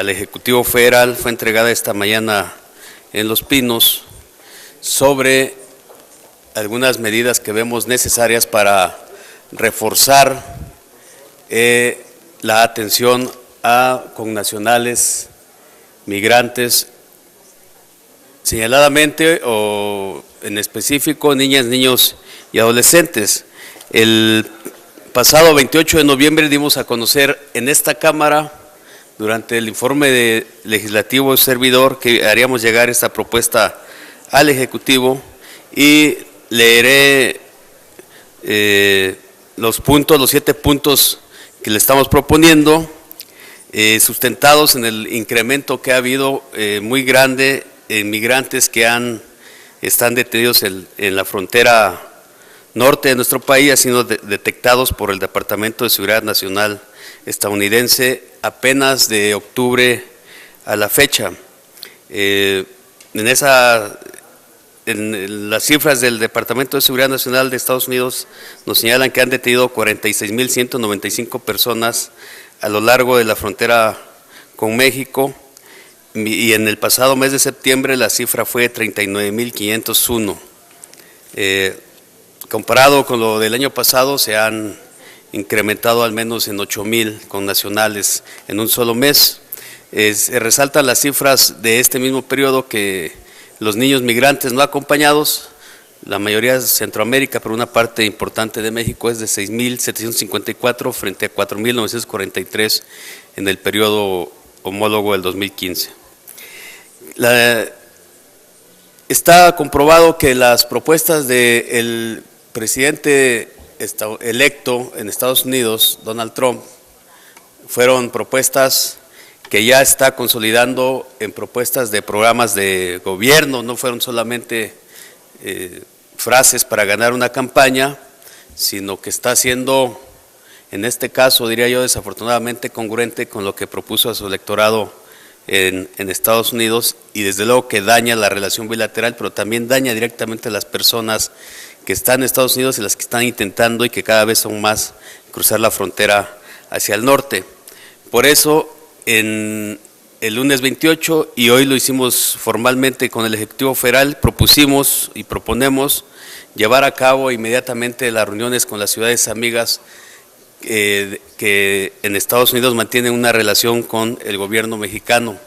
al Ejecutivo Federal, fue entregada esta mañana en Los Pinos, sobre algunas medidas que vemos necesarias para reforzar la atención a connacionales migrantes, señaladamente o en específico niñas, niños y adolescentes. El pasado 28 de noviembre dimos a conocer en esta Cámara, durante el informe legislativo servidor, que haríamos llegar esta propuesta al Ejecutivo, y leeré los 7 puntos que le estamos proponiendo, sustentados en el incremento que ha habido muy grande en migrantes que están detenidos en la frontera norte de nuestro país, han sido detectados por el Departamento de Seguridad Nacional estadounidense apenas de octubre a la fecha. En las cifras del Departamento de Seguridad Nacional de Estados Unidos nos señalan que han detenido 46.195 personas a lo largo de la frontera con México, y en el pasado mes de septiembre la cifra fue 39.501. Comparado con lo del año pasado, se han incrementado al menos en 8,000 connacionales en un solo mes. Se resaltan las cifras de este mismo periodo que los niños migrantes no acompañados, la mayoría de Centroamérica, pero una parte importante de México, es de 6.754 frente a 4.943 en el periodo homólogo del 2015. Está comprobado que las propuestas del presidente electo en Estados Unidos, Donald Trump, fueron propuestas que ya está consolidando en propuestas de programas de gobierno, no fueron solamente frases para ganar una campaña, sino que está siendo, en este caso, diría yo, desafortunadamente congruente con lo que propuso a su electorado en Estados Unidos, y desde luego que daña la relación bilateral, pero también daña directamente a las personas que están en Estados Unidos y las que están intentando, y que cada vez son más, cruzar la frontera hacia el norte. Por eso, en el lunes 28, y hoy lo hicimos formalmente con el Ejecutivo Federal, propusimos y proponemos llevar a cabo inmediatamente las reuniones con las ciudades amigas que en Estados Unidos mantienen una relación con el gobierno mexicano.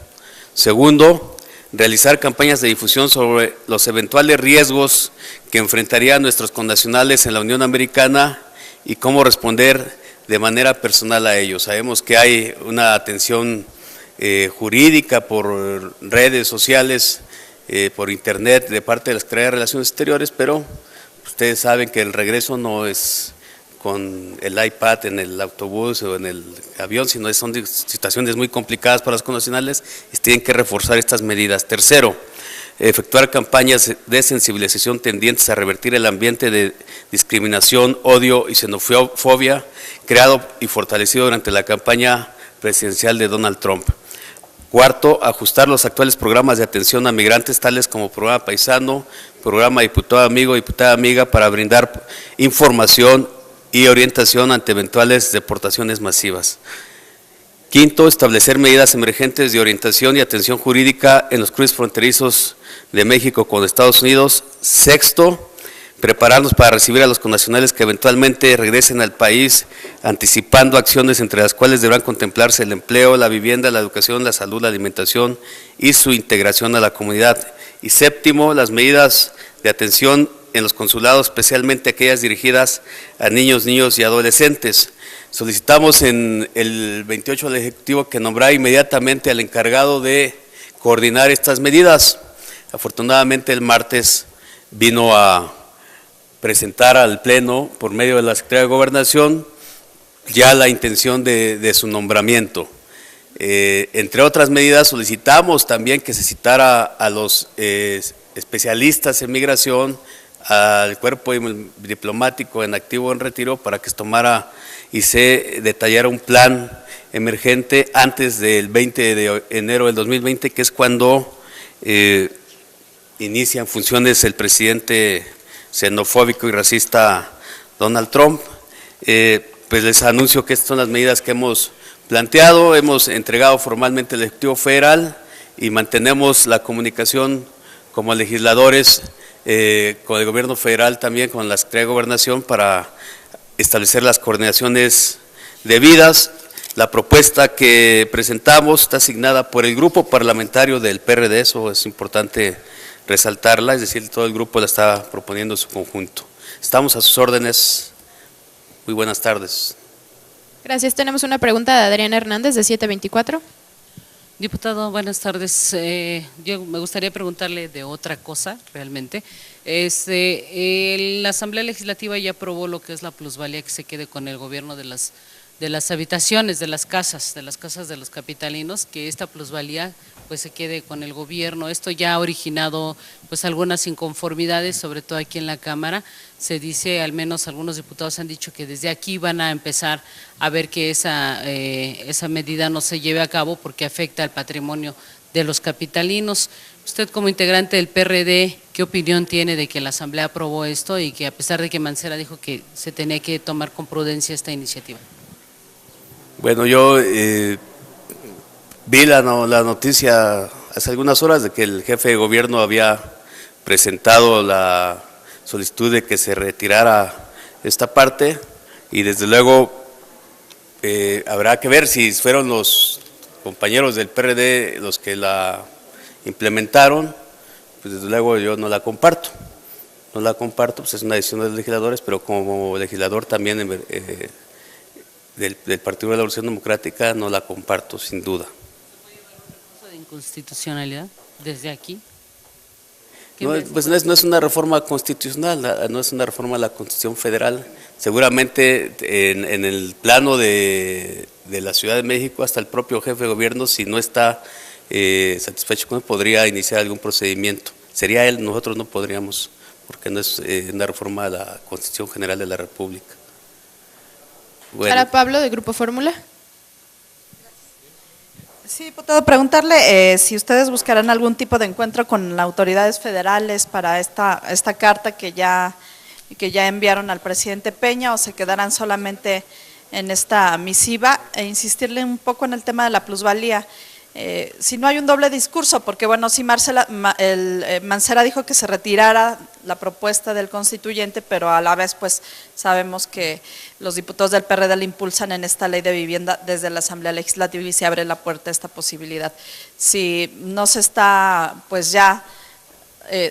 Segundo, realizar campañas de difusión sobre los eventuales riesgos que enfrentarían nuestros connacionales en la Unión Americana y cómo responder de manera personal a ellos. Sabemos que hay una atención jurídica por redes sociales, por internet, de parte de la Secretaría de Relaciones Exteriores, pero ustedes saben que el regreso no es con el iPad en el autobús o en el avión, sino son situaciones muy complicadas para los connacionales y tienen que reforzar estas medidas. Tercero, efectuar campañas de sensibilización tendientes a revertir el ambiente de discriminación, odio y xenofobia creado y fortalecido durante la campaña presidencial de Donald Trump. Cuarto, ajustar los actuales programas de atención a migrantes, tales como Programa Paisano, Programa Diputado Amigo, Diputada Amiga, para brindar información y orientación ante eventuales deportaciones masivas. Quinto, establecer medidas emergentes de orientación y atención jurídica en los cruces fronterizos de México con Estados Unidos. Sexto, prepararnos para recibir a los connacionales que eventualmente regresen al país, anticipando acciones entre las cuales deberán contemplarse el empleo, la vivienda, la educación, la salud, la alimentación y su integración a la comunidad. Y séptimo, las medidas de atención en los consulados, especialmente aquellas dirigidas a niños y adolescentes. Solicitamos en el 28 del Ejecutivo que nombrara inmediatamente al encargado de coordinar estas medidas. Afortunadamente el martes vino a presentar al Pleno, por medio de la Secretaría de Gobernación, ya la intención de su nombramiento. Entre otras medidas, solicitamos también que se citara a los especialistas en migración, al cuerpo diplomático en activo o en retiro, para que se tomara y se detallara un plan emergente antes del 20 de enero del 2020, que es cuando inicia en funciones el presidente xenofóbico y racista Donald Trump. Pues les anuncio que estas son las medidas que hemos planteado, hemos entregado formalmente al Ejecutivo Federal y mantenemos la comunicación como legisladores con el Gobierno Federal, también con la Secretaría de Gobernación, para establecer las coordinaciones debidas. La propuesta que presentamos está asignada por el grupo parlamentario del PRD, eso es importante resaltarla, es decir, todo el grupo la está proponiendo en su conjunto. Estamos a sus órdenes. Muy buenas tardes. Gracias. Tenemos una pregunta de Adriana Hernández, de 724. Diputado, buenas tardes. Yo me gustaría preguntarle de otra cosa, realmente. La Asamblea Legislativa ya aprobó lo que es la plusvalía que se quede con el gobierno de las habitaciones, de las casas de los capitalinos, que esta plusvalía pues se quede con el gobierno. Esto ya ha originado pues algunas inconformidades, sobre todo aquí en la Cámara. Se dice, al menos algunos diputados han dicho que desde aquí van a empezar a ver que esa medida no se lleve a cabo porque afecta al patrimonio de los capitalinos. Usted, como integrante del PRD, ¿qué opinión tiene de que la Asamblea aprobó esto y que, a pesar de que Mancera dijo que se tenía que tomar con prudencia esta iniciativa? Bueno, yo vi la noticia hace algunas horas de que el jefe de gobierno había presentado la solicitud de que se retirara esta parte, y desde luego habrá que ver si fueron los compañeros del PRD los que la implementaron. Pues desde luego yo no la comparto, pues es una decisión de los legisladores, pero como legislador también del Partido de la Revolución Democrática no la comparto, sin duda. ¿De inconstitucionalidad desde aquí? No, pues no es una reforma constitucional, no es una reforma a la Constitución Federal. Seguramente en el plano de la Ciudad de México, hasta el propio jefe de gobierno, si no está satisfecho con él, podría iniciar algún procedimiento. Sería él, nosotros no podríamos, porque no es una reforma a la Constitución General de la República. Bueno. Sara Pablo, de Grupo Fórmula. Sí, diputado, preguntarle si ustedes buscarán algún tipo de encuentro con las autoridades federales para esta carta que ya enviaron al presidente Peña, o se quedarán solamente en esta misiva, e insistirle un poco en el tema de la plusvalía. Si no hay un doble discurso, porque bueno, sí Mancera dijo que se retirara la propuesta del constituyente, pero a la vez pues sabemos que los diputados del PRD le impulsan en esta ley de vivienda desde la Asamblea Legislativa y se abre la puerta a esta posibilidad. Si no se está pues ya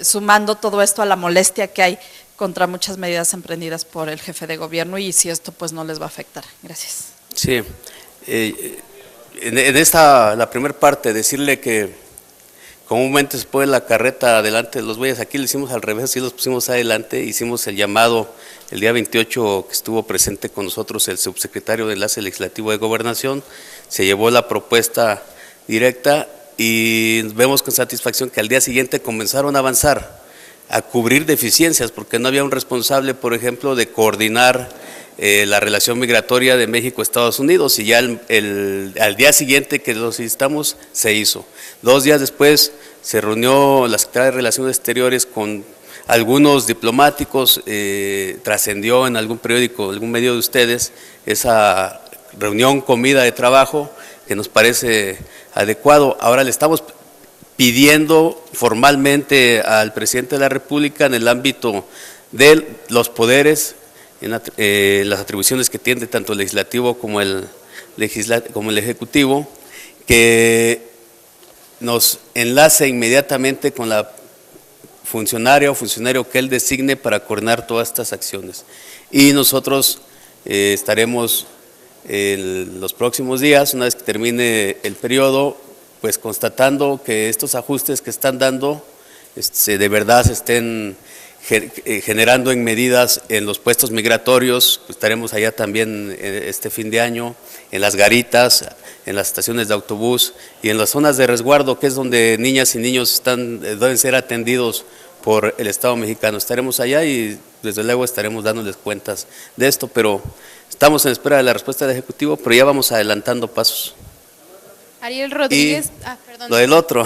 sumando todo esto a la molestia que hay contra muchas medidas emprendidas por el jefe de gobierno, y si esto pues no les va a afectar. Gracias. Sí, en esta, la primera parte, decirle que comúnmente se pone la carreta adelante de los bueyes. Aquí lo hicimos al revés, así los pusimos adelante. Hicimos el llamado el día 28, que estuvo presente con nosotros el subsecretario de Enlace Legislativo de Gobernación. Se llevó la propuesta directa y vemos con satisfacción que al día siguiente comenzaron a avanzar, a cubrir deficiencias, porque no había un responsable, por ejemplo, de coordinar la relación migratoria de México a Estados Unidos, y ya al día siguiente que lo solicitamos se hizo. 2 días después se reunió la Secretaría de Relaciones Exteriores con algunos diplomáticos, trascendió en algún periódico, algún medio de ustedes, esa reunión, comida de trabajo, que nos parece adecuado. Ahora le estamos pidiendo formalmente al presidente de la República, en el ámbito de los poderes, en las atribuciones que tiene tanto el legislativo como el ejecutivo, que nos enlace inmediatamente con la funcionaria o funcionario que él designe para coordinar todas estas acciones. Y nosotros estaremos en los próximos días, una vez que termine el periodo, pues constatando que estos ajustes que están dando de verdad se estén generando en medidas en los puestos migratorios. Estaremos allá también este fin de año, en las garitas, en las estaciones de autobús y en las zonas de resguardo, que es donde niñas y niños deben ser atendidos por el Estado mexicano. Estaremos allá y desde luego estaremos dándoles cuentas de esto, pero estamos en espera de la respuesta del Ejecutivo, pero ya vamos adelantando pasos. Ariel Rodríguez, perdón. Lo del otro,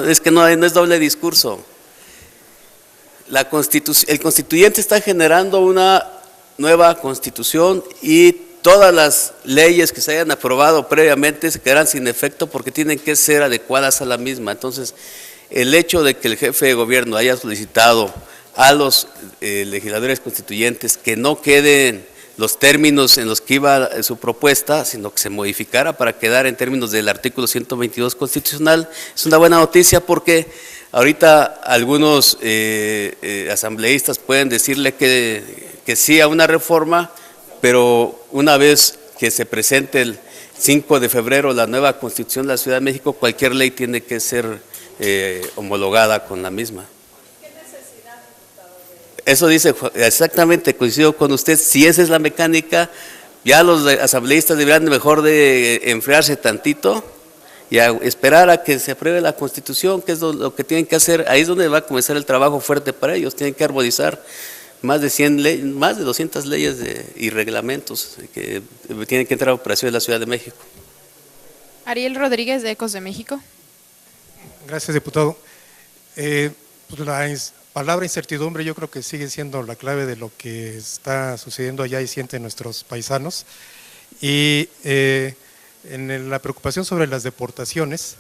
es que no es doble discurso. El constituyente está generando una nueva constitución y todas las leyes que se hayan aprobado previamente se quedarán sin efecto porque tienen que ser adecuadas a la misma. Entonces, el hecho de que el jefe de gobierno haya solicitado a los legisladores constituyentes que no queden los términos en los que iba su propuesta, sino que se modificara para quedar en términos del artículo 122 constitucional, es una buena noticia porque ahorita algunos asambleístas pueden decirle que sí a una reforma, pero una vez que se presente el 5 de febrero la nueva Constitución de la Ciudad de México, cualquier ley tiene que ser homologada con la misma. ¿Qué necesidad, diputado? Eso dice, exactamente, coincido con usted, si esa es la mecánica, ya los asambleístas deberían mejor de enfriarse tantito y a esperar a que se apruebe la Constitución, que es lo que tienen que hacer. Ahí es donde va a comenzar el trabajo fuerte para ellos, tienen que armonizar más de 100 más de 200 leyes y reglamentos que tienen que entrar a operación en la Ciudad de México. Ariel Rodríguez, de Ecos de México. Gracias, diputado. Pues la palabra incertidumbre yo creo que sigue siendo la clave de lo que está sucediendo allá y sienten nuestros paisanos. Y en la preocupación sobre las deportaciones,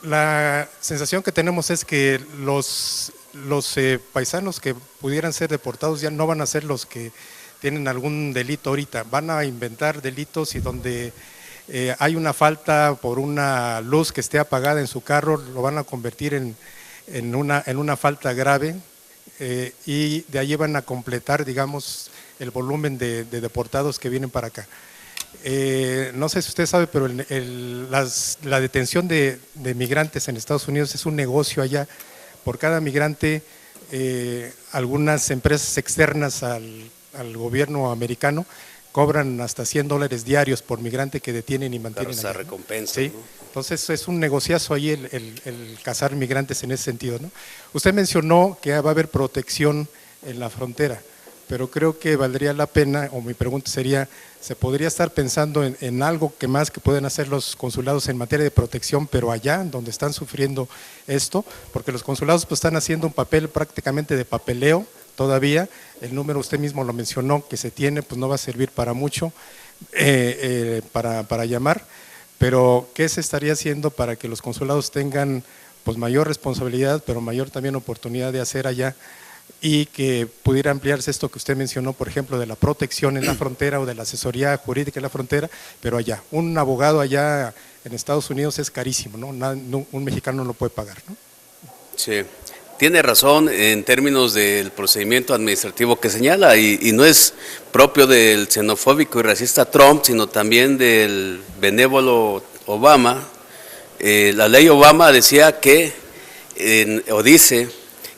la sensación que tenemos es que los paisanos que pudieran ser deportados ya no van a ser los que tienen algún delito ahorita, van a inventar delitos y donde hay una falta por una luz que esté apagada en su carro, lo van a convertir en una falta grave y de ahí van a completar, digamos, el volumen de deportados que vienen para acá. No sé si usted sabe, pero la detención de migrantes en Estados Unidos es un negocio allá. Por cada migrante, algunas empresas externas al gobierno americano cobran hasta $100 diarios por migrante que detienen y mantienen. Claro, esa recompensa. Sí, ¿no? Entonces es un negociazo ahí el cazar migrantes en ese sentido, ¿no? Usted mencionó que va a haber protección en la frontera, pero creo que valdría la pena, o mi pregunta sería, ¿se podría estar pensando en algo que más que pueden hacer los consulados en materia de protección, pero allá donde están sufriendo esto? Porque los consulados pues están haciendo un papel prácticamente de papeleo todavía, el número usted mismo lo mencionó que se tiene, pues no va a servir para mucho para llamar, pero ¿qué se estaría haciendo para que los consulados tengan pues mayor responsabilidad, pero mayor también oportunidad de hacer allá y que pudiera ampliarse esto que usted mencionó, por ejemplo, de la protección en la frontera o de la asesoría jurídica en la frontera, pero allá, un abogado allá en Estados Unidos es carísimo, ¿no? Un mexicano no lo puede pagar, ¿no? Sí, tiene razón en términos del procedimiento administrativo que señala y no es propio del xenofóbico y racista Trump, sino también del benévolo Obama. La ley Obama decía que, o dice,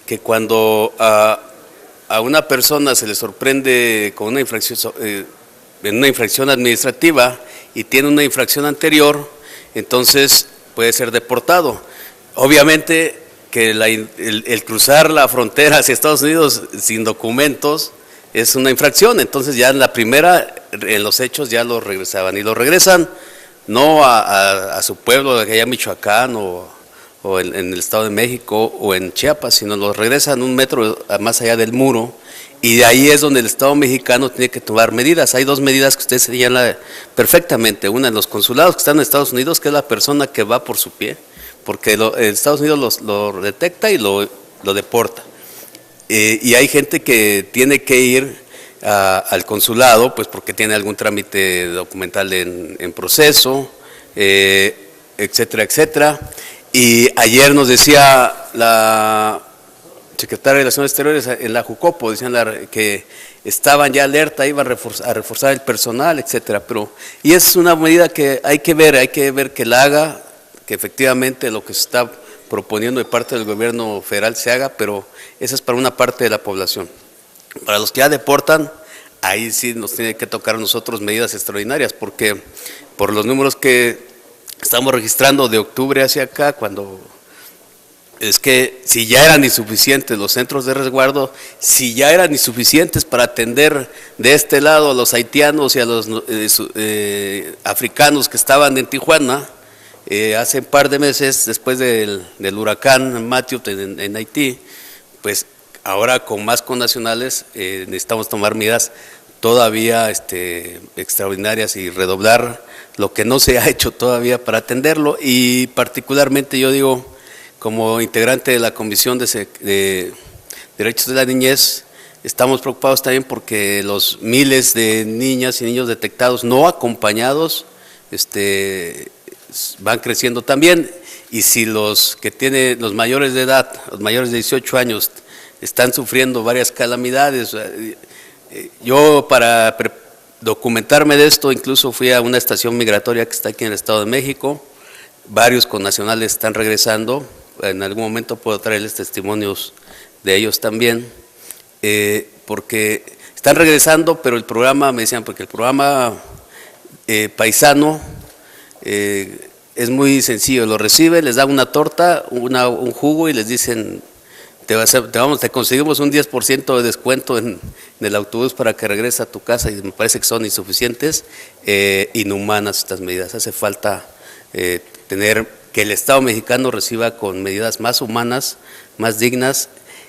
que cuando a una persona se le sorprende con una infracción, en una infracción administrativa y tiene una infracción anterior, entonces puede ser deportado. Obviamente que el cruzar la frontera hacia Estados Unidos sin documentos es una infracción, entonces ya en la primera, en los hechos ya lo regresaban y lo regresan no a su pueblo de allá en Michoacán o en el Estado de México o en Chiapas, sino los regresan 1 metro más allá del muro y de ahí es donde el Estado mexicano tiene que tomar medidas. Hay 2 medidas que usted señala perfectamente, una en los consulados que están en Estados Unidos, que es la persona que va por su pie, porque Estados Unidos lo detecta y lo deporta. Y hay gente que tiene que ir al consulado, pues porque tiene algún trámite documental en proceso, etcétera, etcétera. Y ayer nos decía la secretaria de Relaciones Exteriores en la Jucopo, decían que estaban ya alerta, iban a reforzar el personal, etcétera. Y es una medida que hay que ver que la haga, que efectivamente lo que se está proponiendo de parte del gobierno federal se haga, pero esa es para una parte de la población. Para los que ya deportan, ahí sí nos tiene que tocar a nosotros medidas extraordinarias, porque por los números que estamos registrando de octubre hacia acá, cuando es que si ya eran insuficientes los centros de resguardo, si ya eran insuficientes para atender de este lado a los haitianos y a los africanos que estaban en Tijuana, hace un par de meses después del huracán Matthew en Haití, pues ahora con más connacionales necesitamos tomar medidas todavía extraordinarias y redoblar lo que no se ha hecho todavía para atenderlo, y particularmente yo digo, como integrante de la Comisión de Derechos de la Niñez, estamos preocupados también porque los miles de niñas y niños detectados no acompañados van creciendo también, y si los que tienen los mayores de edad, los mayores de 18 años, están sufriendo varias calamidades. Yo para documentarme de esto incluso fui a una estación migratoria que está aquí en el Estado de México, varios connacionales están regresando, en algún momento puedo traerles testimonios de ellos también, porque están regresando, pero el programa, me decían, porque el programa paisano es muy sencillo, lo reciben, les dan una torta, un jugo y les dicen, te conseguimos un 10% de descuento en el autobús para que regreses a tu casa, y me parece que son insuficientes, inhumanas estas medidas. Hace falta tener que el Estado mexicano reciba con medidas más humanas, más dignas,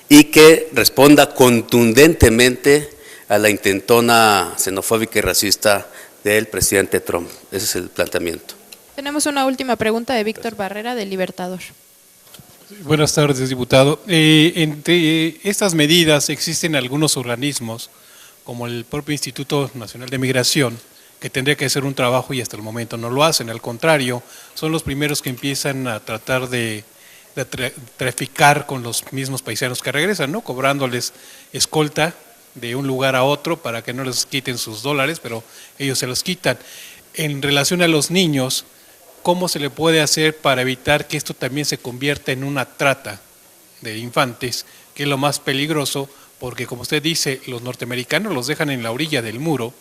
y que responda contundentemente a la intentona xenofóbica y racista del presidente Trump. Ese es el planteamiento. Tenemos una última pregunta de Víctor Barrera, del Libertador. Buenas tardes, diputado. Entre estas medidas existen algunos organismos, como el propio Instituto Nacional de Migración, que tendría que hacer un trabajo y hasta el momento no lo hacen. Al contrario, son los primeros que empiezan a tratar de traficar con los mismos paisanos que regresan, ¿no? Cobrándoles escolta de un lugar a otro para que no les quiten sus dólares, pero ellos se los quitan. En relación a los niños, ¿cómo se le puede hacer para evitar que esto también se convierta en una trata de infantes, que es lo más peligroso? Porque, como usted dice, los norteamericanos los dejan en la orilla del muro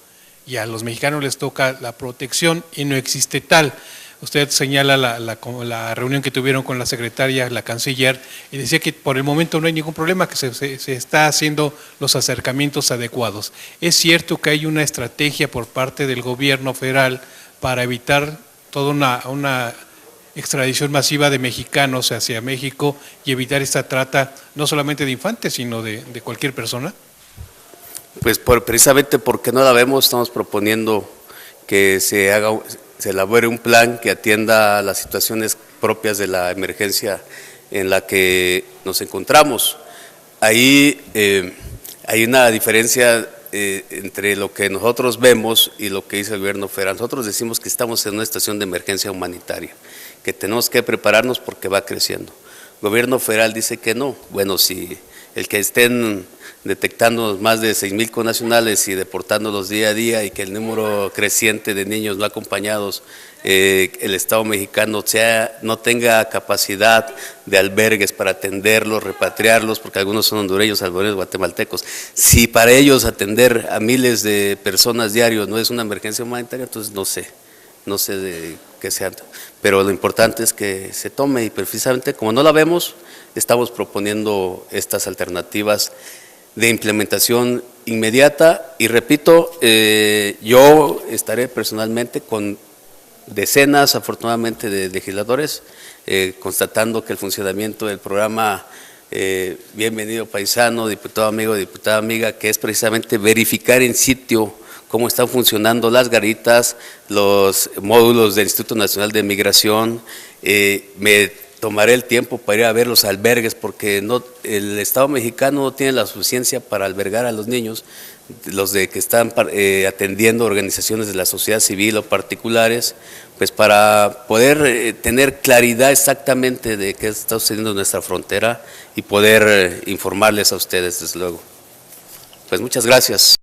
y a los mexicanos les toca la protección y no existe tal. Usted señala la reunión que tuvieron con la secretaria, la canciller, y decía que por el momento no hay ningún problema, que se está haciendo los acercamientos adecuados. ¿Es cierto que hay una estrategia por parte del gobierno federal para evitar toda una extradición masiva de mexicanos hacia México y evitar esta trata no solamente de infantes, sino de cualquier persona? Pues precisamente porque no la vemos, estamos proponiendo que se elabore un plan que atienda las situaciones propias de la emergencia en la que nos encontramos. Ahí hay una diferencia entre lo que nosotros vemos y lo que dice el gobierno federal. Nosotros decimos que estamos en una situación de emergencia humanitaria, que tenemos que prepararnos porque va creciendo. El gobierno federal dice que no. Bueno, si el que estén detectando más de 6,000 connacionales y deportándolos día a día, y que el número creciente de niños no acompañados, el Estado mexicano no tenga capacidad de albergues para atenderlos, repatriarlos, porque algunos son hondureños, salvadoreños, guatemaltecos. Si para ellos atender a miles de personas diarios no es una emergencia humanitaria, entonces no sé de qué sea. Pero lo importante es que se tome, y precisamente como no la vemos, estamos proponiendo estas alternativas de implementación inmediata. Y repito, yo estaré personalmente con decenas, afortunadamente, de legisladores, constatando que el funcionamiento del programa Bienvenido Paisano, diputado amigo, diputada amiga, que es precisamente verificar en sitio cómo están funcionando las garitas, los módulos del Instituto Nacional de Migración. Me tomaré el tiempo para ir a ver los albergues, porque el Estado mexicano no tiene la suficiencia para albergar a los niños, los que están atendiendo organizaciones de la sociedad civil o particulares, pues para poder tener claridad exactamente de qué está sucediendo en nuestra frontera y poder informarles a ustedes, desde luego. Pues muchas gracias.